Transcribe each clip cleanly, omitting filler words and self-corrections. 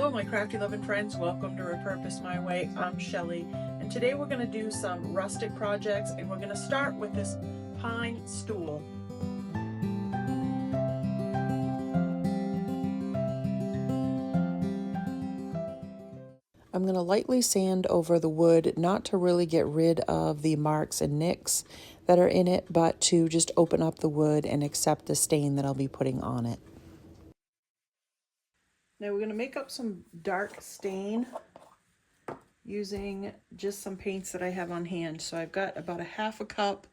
Hello my crafty loving friends, welcome to Repurposed My Way. I'm Shelly, and today we're going to do some rustic projects, and we're going to start with this pine stool. I'm going to lightly sand over the wood, not to really get rid of the marks and nicks that are in it, but to just open up the wood and accept the stain that I'll be putting on it. Now we're going to make up some dark stain using just some paints that I have on hand. So I've got about a half a cup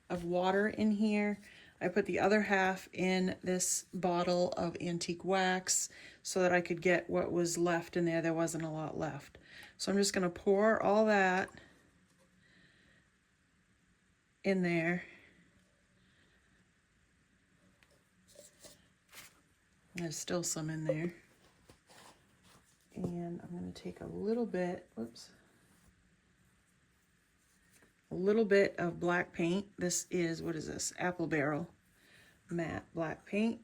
of water in here. I put the other half in this bottle of antique wax so that I could get what was left in there. There wasn't a lot left. So I'm just going to pour all that in there. There's still some in there. And I'm going to take a little bit, a little bit of black paint. This is, what is this? Apple Barrel matte black paint.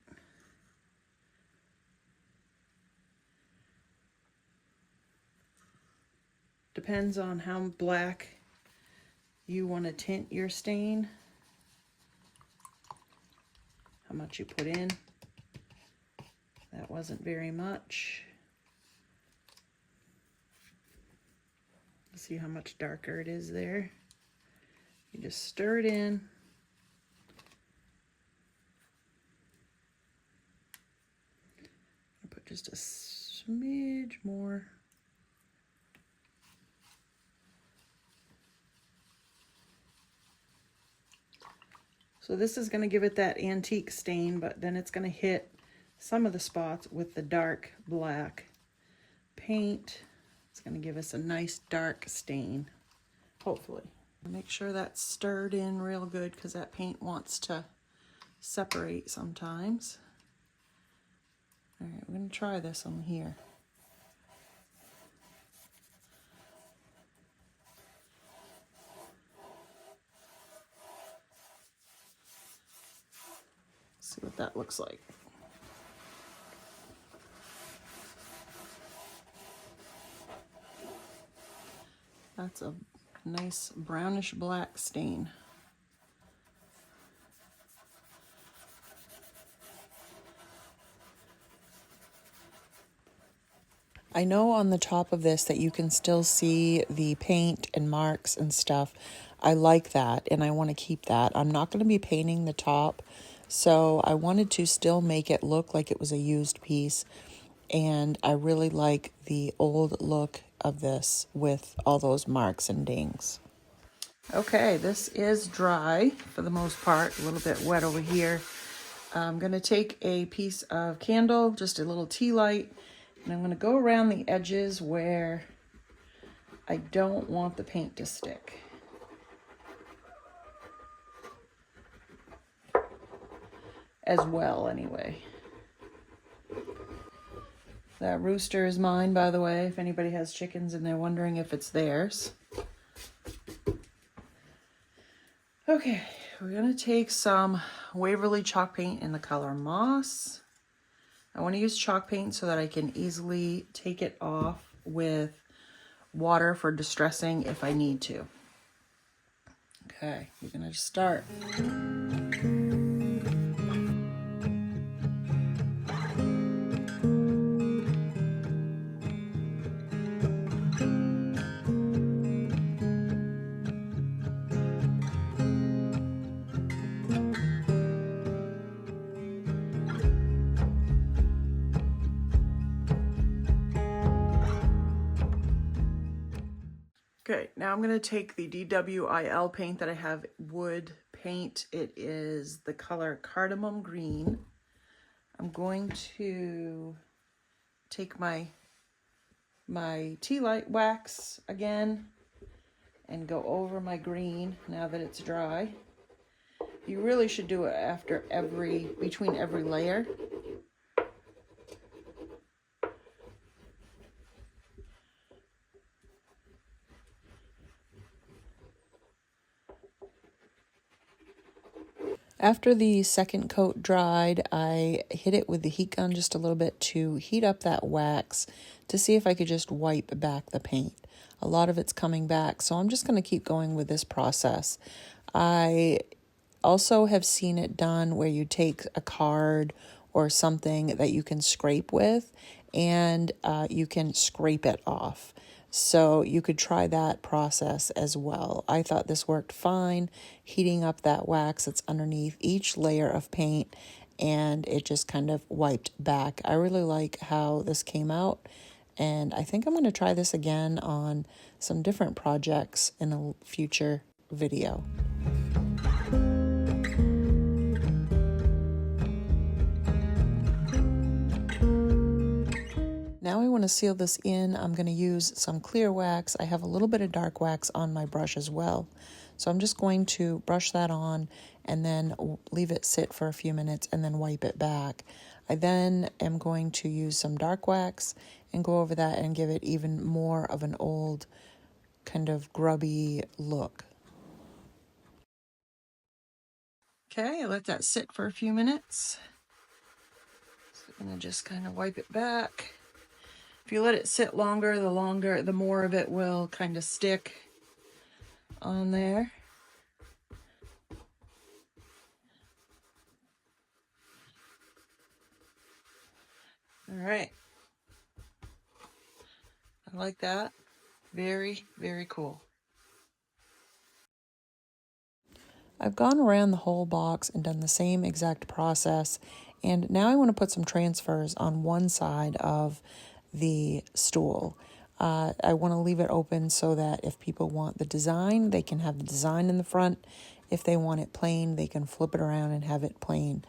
Depends on how black you want to tint your stain, how much you put in. That wasn't very much. See how much darker it is there. You just stir it in. I'll put just a smidge more. So this is going to give it that antique stain, but then it's going to hit some of the spots with the dark black paint. It's going to give us a nice dark stain, hopefully. Make sure that's stirred in real good because that paint wants to separate sometimes. All right, we're going to try this on here. See what that looks like. That's a nice brownish black stain. I know on the top of this that you can still see the paint and marks and stuff. I like that and I want to keep that. I'm not going to be painting the top, so I wanted to still make it look like it was a used piece. And I really like the old look of this with all those marks and dings. Okay, this is dry for the most part, a little bit wet over here. I'm going to take a piece of candle, just a little tea light, and I'm going to go around the edges where I don't want the paint to stick. As well, anyway. That rooster is mine, by the way, if anybody has chickens and they're wondering if it's theirs. Okay, we're going to take some Waverly chalk paint in the color Moss. I want to use chalk paint so that I can easily take it off with water for distressing if I need to. Okay, we're going to start. Okay, now I'm going to take the DWIL paint that I have, wood paint. It is the color Cardamom Green. I'm going to take my tea light wax again and go over my green now that it's dry. You really should do it after between every layer. After the second coat dried, I hit it with the heat gun just a little bit to heat up that wax to see if I could just wipe back the paint. A lot of it's coming back, so I'm just going to keep going with this process. I also have seen it done where you take a card or something that you can scrape with and you can scrape it off. So you could try that process as well. I thought this worked fine, heating up that wax that's underneath each layer of paint, and it just kind of wiped back. I really like how this came out, and I think I'm going to try this again on some different projects in a future video. Now I want to seal this in. I'm going to use some clear wax. I have a little bit of dark wax on my brush as well. So I'm just going to brush that on and then leave it sit for a few minutes and then wipe it back. I then am going to use some dark wax and go over that and give it even more of an old kind of grubby look. Okay, I let that sit for a few minutes. So I'm going to just kind of wipe it back. If you let it sit longer, the more of it will kind of stick on there. All right. I like that. Very, very cool. I've gone around the whole box and done the same exact process. And now I want to put some transfers on one side of the stool. I want to leave it open so that if people want the design, they can have the design in the front. If they want it plain, they can flip it around and have it plain.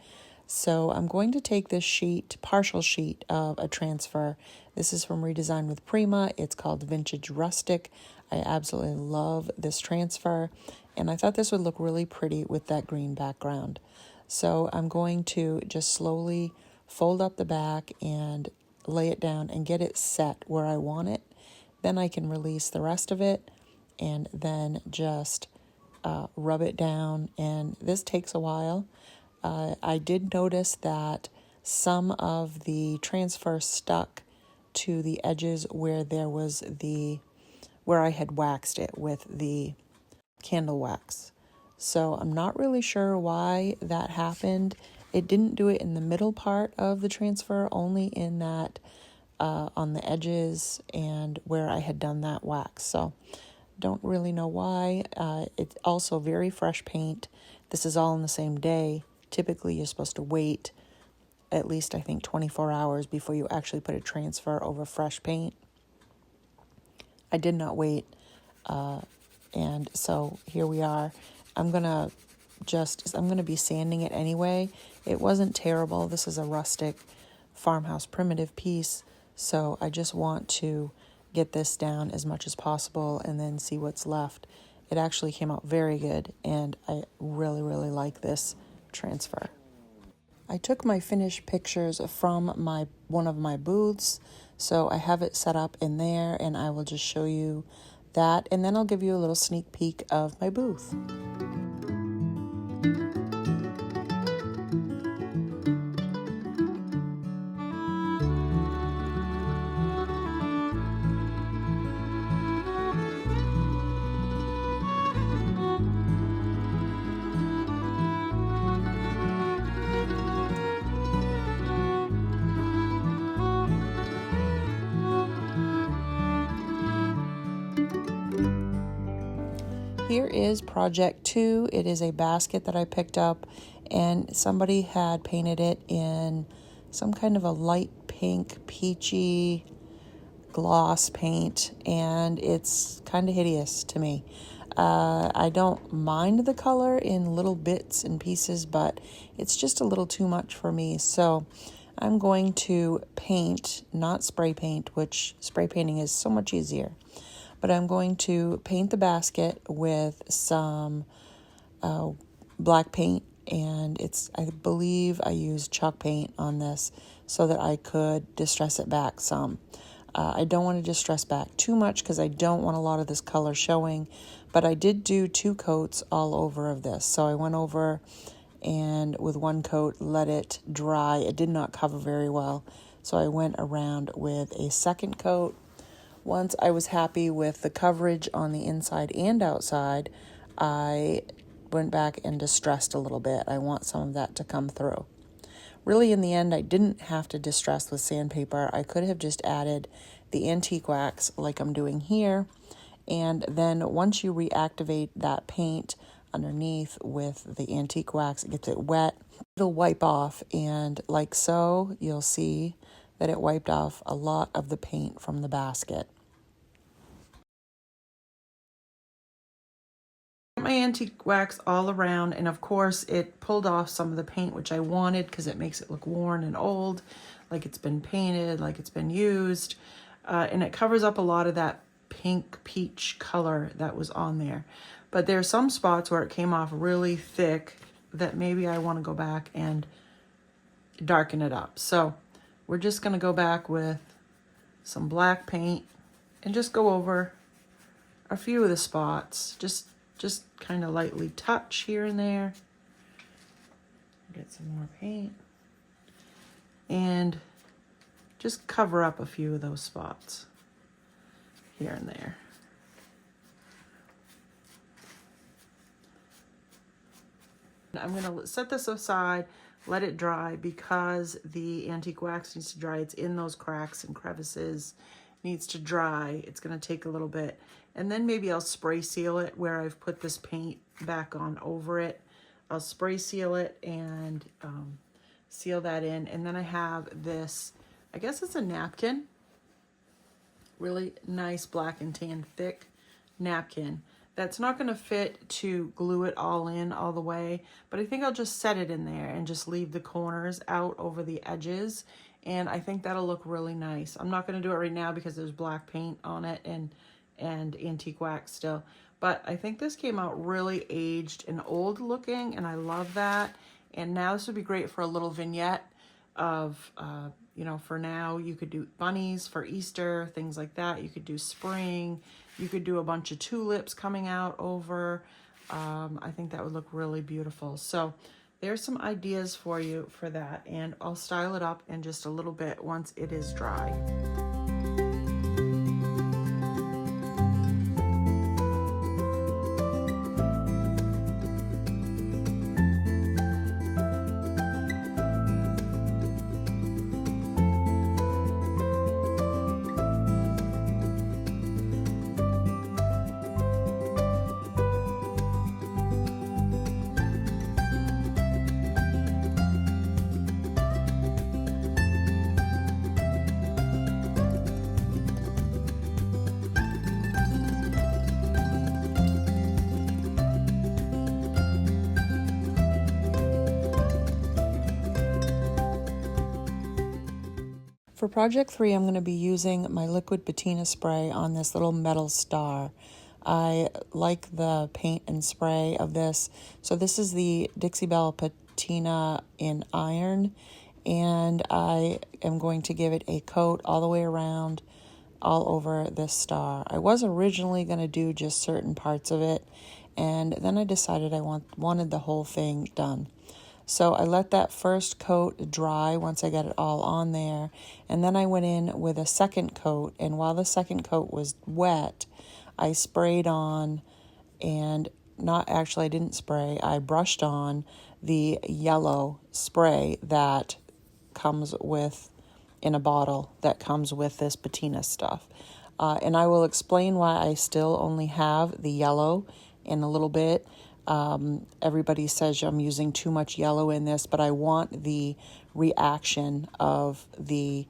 So I'm going to take this sheet, partial sheet of a transfer. This is from Redesign with Prima. It's called Vintage Rustic. I absolutely love this transfer, and I thought this would look really pretty with that green background. So I'm going to just slowly fold up the back and lay it down and get it set where I want it. Then I can release the rest of it and then just rub it down, and this takes a while. I did notice that some of the transfer stuck to the edges where I had waxed it with the candle wax. So I'm not really sure why that happened. It didn't do it in the middle part of the transfer, only in that on the edges and where I had done that wax. So don't really know why. It's also very fresh paint. This is all in the same day. Typically, you're supposed to wait at least, I think, 24 hours before you actually put a transfer over fresh paint. I did not wait, and so here we are. I'm going to be sanding it anyway. It wasn't terrible. This is a rustic farmhouse primitive piece, so I just want to get this down as much as possible and then see what's left. It actually came out very good, and I really, really like this transfer. I took my finished pictures from one of my booths, so I have it set up in there, and I will just show you that, and then I'll give you a little sneak peek of my booth. Here is project 2. It is a basket that I picked up, and somebody had painted it in some kind of a light pink, peachy gloss paint, and it's kind of hideous to me. I don't mind the color in little bits and pieces, but it's just a little too much for me. So I'm going to paint, not spray paint, which spray painting is so much easier. But I'm going to paint the basket with some black paint, and I believe I used chalk paint on this so that I could distress it back some. I don't want to distress back too much because I don't want a lot of this color showing, but I did do 2 coats all over of this. So I went over and with one coat let it dry. It did not cover very well, so I went around with a second coat. Once I was happy with the coverage on the inside and outside, I went back and distressed a little bit. I want some of that to come through. Really, in the end, I didn't have to distress with sandpaper. I could have just added the antique wax like I'm doing here. And then once you reactivate that paint underneath with the antique wax, it gets it wet, it'll wipe off. And like so, you'll see that it wiped off a lot of the paint from the basket. My antique wax all around, and of course it pulled off some of the paint, which I wanted because it makes it look worn and old, like it's been painted, like it's been used, and it covers up a lot of that pink peach color that was on there. But there are some spots where it came off really thick that maybe I want to go back and darken it up. So we're just going to go back with some black paint and just go over a few of the spots, just kind of lightly touch here and there. Get some more paint and just cover up a few of those spots here and there. I'm going to set this aside, let it dry, because the antique wax needs to dry. It's in those cracks and crevices, needs to dry. It's going to take a little bit. And then maybe I'll spray seal it where I've put this paint back on over it. I'll spray seal it and seal that in. And then I have this, I guess it's a napkin, really nice black and tan thick napkin. That's not going to fit to glue it all in all the way, but I think I'll just set it in there and just leave the corners out over the edges. And I think that'll look really nice. I'm not going to do it right now because there's black paint on it and antique wax still. But I think this came out really aged and old looking, and I love that. And now this would be great for a little vignette of, you know, for now you could do bunnies for Easter, things like that. You could do spring. You could do a bunch of tulips coming out over. I think that would look really beautiful. So there's some ideas for you for that, and I'll style it up in just a little bit once it is dry. For project 3, I'm going to be using my liquid patina spray on this little metal star. I like the paint and spray of this. So this is the Dixie Belle patina in iron, and I am going to give it a coat all the way around, all over this star. I was originally going to do just certain parts of it, and then I decided I wanted the whole thing done. So I let that first coat dry once I got it all on there, and then I went in with a second coat, and while the second coat was wet, I sprayed on, and I didn't spray, I brushed on the yellow spray that comes with, in a bottle, that comes with this patina stuff. And I will explain why I still only have the yellow in a little bit. Everybody says I'm using too much yellow in this, but I want the reaction of the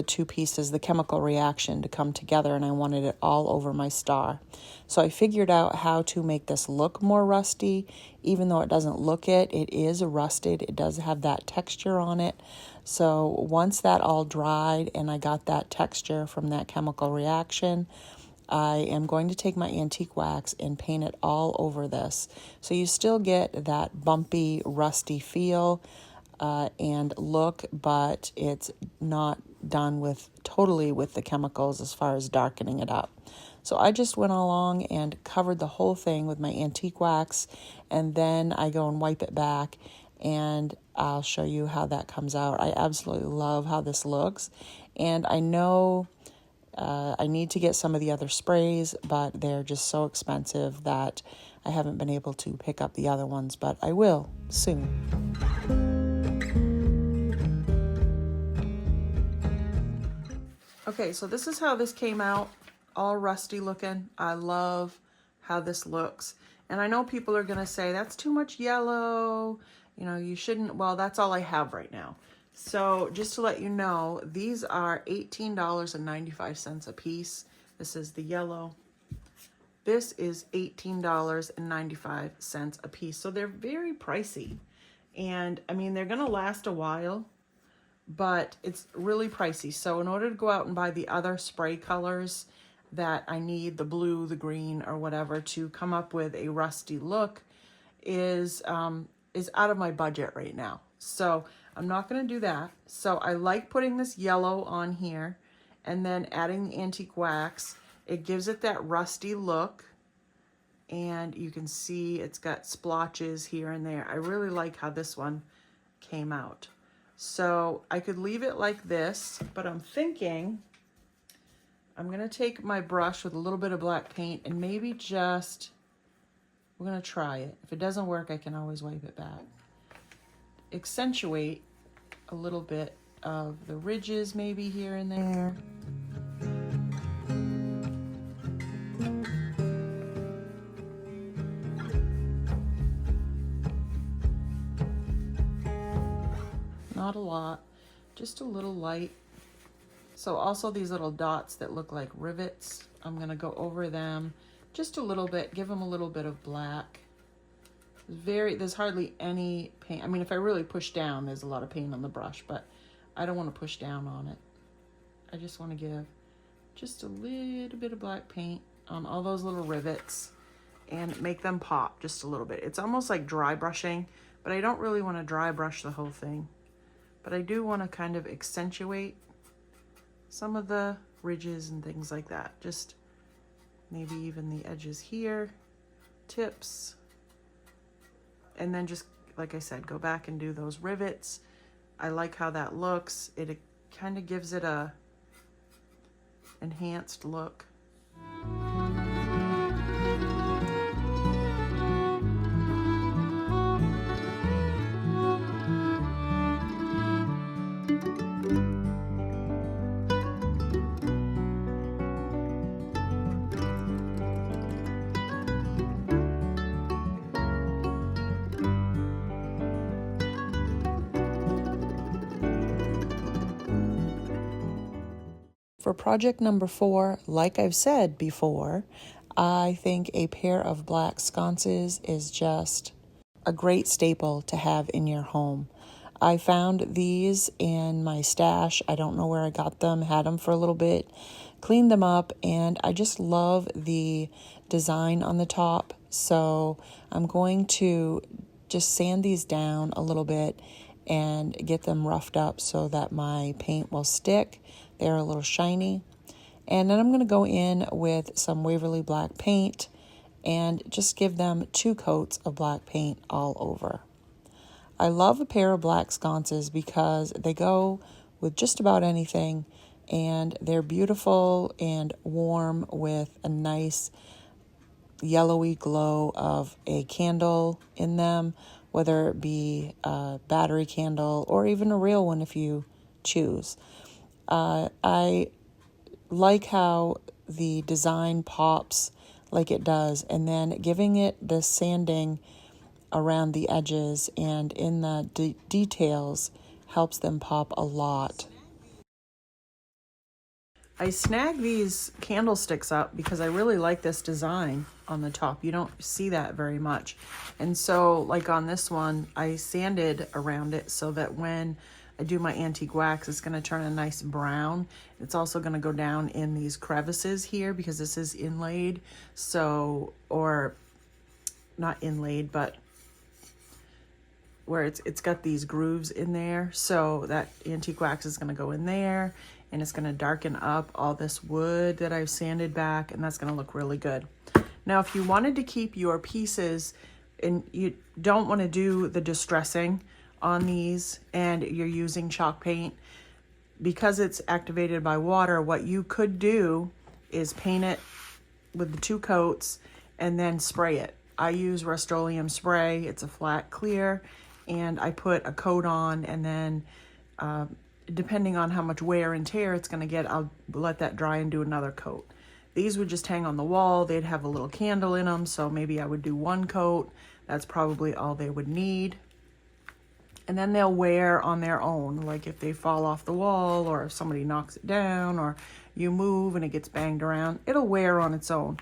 two pieces, the chemical reaction, to come together, and I wanted it all over my star. So I figured out how to make this look more rusty. Even though it doesn't look it, it is rusted. It does have that texture on it. So once that all dried and I got that texture from that chemical reaction, I am going to take my antique wax and paint it all over this. So you still get that bumpy, rusty feel and look, but it's not done with totally with the chemicals as far as darkening it up. So I just went along and covered the whole thing with my antique wax, and then I go and wipe it back, and I'll show you how that comes out. I absolutely love how this looks, and I know I need to get some of the other sprays, but they're just so expensive that I haven't been able to pick up the other ones, but I will soon. Okay, so this is how this came out, all rusty looking. I love how this looks. And I know people are gonna say, that's too much yellow, you know, you shouldn't, well, that's all I have right now. So just to let you know, these are $18.95 a piece. This is the yellow. This is $18.95 a piece. So they're very pricey. And I mean, they're gonna last a while, but it's really pricey. So in order to go out and buy the other spray colors that I need, the blue, the green, or whatever, to come up with a rusty look is out of my budget right now. So I'm not going to do that. So I like putting this yellow on here and then adding the antique wax. It gives it that rusty look. And you can see it's got splotches here and there. I really like how this one came out. So I could leave it like this, but I'm thinking I'm going to take my brush with a little bit of black paint and maybe just, we're going to try it. If it doesn't work, I can always wipe it back. Accentuate a little bit of the ridges maybe here and there. Not a lot, just a little light. So also these little dots that look like rivets, I'm gonna go over them just a little bit, give them a little bit of black. There's hardly any paint. I mean, if I really push down, there's a lot of paint on the brush, but I don't want to push down on it. I just want to give just a little bit of black paint on all those little rivets and make them pop just a little bit. It's almost like dry brushing, but I don't really want to dry brush the whole thing. But I do want to kind of accentuate some of the ridges and things like that. Just maybe even the edges here, tips. And then just, like I said, go back and do those rivets. I like how that looks. It kind of gives it a enhanced look. For project number 4, like I've said before, I think a pair of black sconces is just a great staple to have in your home. I found these in my stash. I don't know where I got them, had them for a little bit, cleaned them up, and I just love the design on the top. So I'm going to just sand these down a little bit and get them roughed up so that my paint will stick. They're a little shiny. And then I'm going to go in with some Waverly black paint and just give them 2 coats of black paint all over. I love a pair of black sconces because they go with just about anything, and they're beautiful and warm with a nice yellowy glow of a candle in them, whether it be a battery candle or even a real one if you choose. I like how the design pops like it does, and then giving it the sanding around the edges and in the details helps them pop a lot. I snag these candlesticks up because I really like this design on the top. You don't see that very much. And so like on this one, I sanded around it so that when I do my antique wax, it's going to turn a nice brown. It's also going to go down in these crevices here because this is inlaid. So, or not inlaid, but where it's got these grooves in there. So that antique wax is gonna go in there and it's gonna darken up all this wood that I've sanded back, and that's gonna look really good. Now, if you wanted to keep your pieces and you don't wanna do the distressing on these and you're using chalk paint, because it's activated by water, what you could do is paint it with the 2 coats and then spray it. I use Rust-Oleum spray. It's a flat clear, and I put a coat on, and then depending on how much wear and tear it's gonna get, I'll let that dry and do another coat. These would just hang on the wall. They'd have a little candle in them, so maybe I would do 1 coat. That's probably all they would need. And then they'll wear on their own, like if they fall off the wall or if somebody knocks it down or you move and it gets banged around, it'll wear on its own.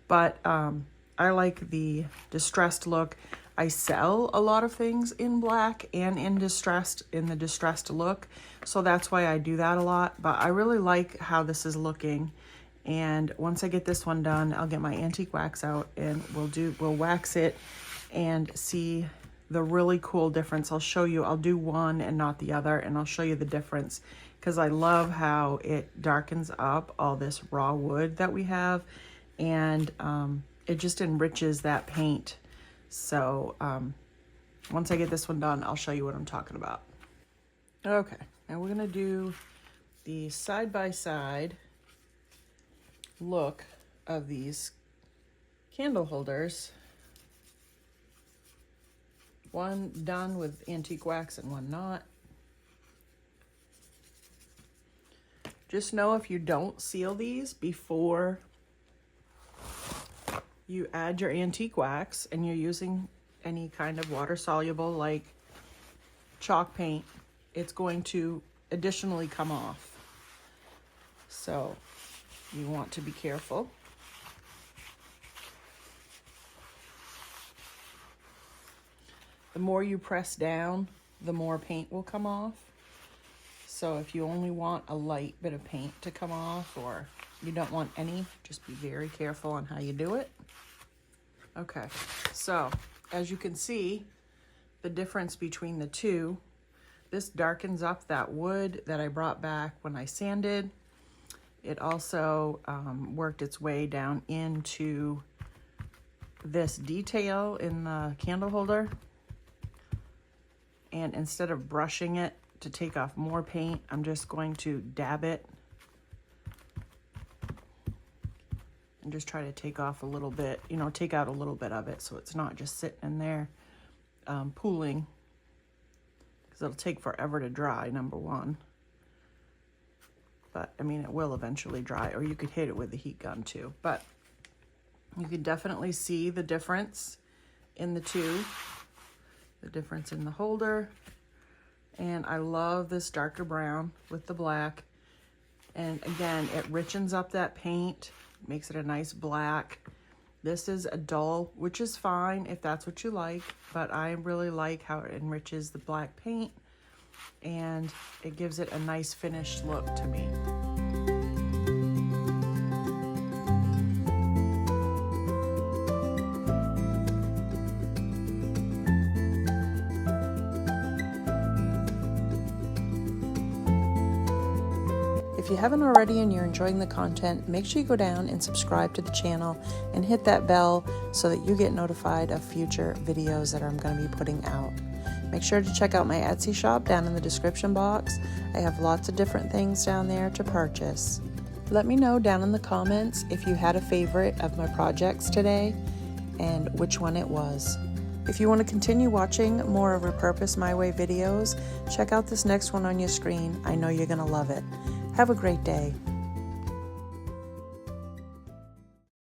But I like the distressed look. I sell a lot of things in black and in the distressed look. So that's why I do that a lot. But I really like how this is looking. And once I get this one done, I'll get my antique wax out and we'll wax it and see the really cool difference. I'll show you, I'll do one and not the other, and I'll show you the difference because I love how it darkens up all this raw wood that we have, and it just enriches that paint. So once I get this one done, I'll show you what I'm talking about. Okay, now we're gonna do the side-by-side look of these candle holders. One done with antique wax and one not. Just know if you don't seal these before you add your antique wax and you're using any kind of water soluble like chalk paint, it's going to additionally come off. So you want to be careful. The more you press down, the more paint will come off. So if you only want a light bit of paint to come off, or you don't want any, just be very careful on how you do it. Okay, so as you can see, the difference between the two, this darkens up that wood that I brought back when I sanded. It also worked its way down into this detail in the candle holder. And instead of brushing it to take off more paint, I'm just going to dab it and just try to take off a little bit, you know, take out a little bit of it so it's not just sitting in there pooling, because it'll take forever to dry, number one. But I mean, it will eventually dry, or you could hit it with the heat gun too. But you can definitely see the difference in the two. The difference in the holder, and I love this darker brown with the black, and again it richens up that paint, makes it a nice black. This is a dull, which is fine if that's what you like, but I really like how it enriches the black paint and it gives it a nice finished look to me. If you haven't already and you're enjoying the content, make sure you go down and subscribe to the channel and hit that bell so that you get notified of future videos that I'm going to be putting out. Make sure to check out my Etsy shop down in the description box. I have lots of different things down there to purchase. Let me know down in the comments if you had a favorite of my projects today and which one it was. If you want to continue watching more of Repurposed My Way videos, check out this next one on your screen. I know you're going to love it. Have a great day.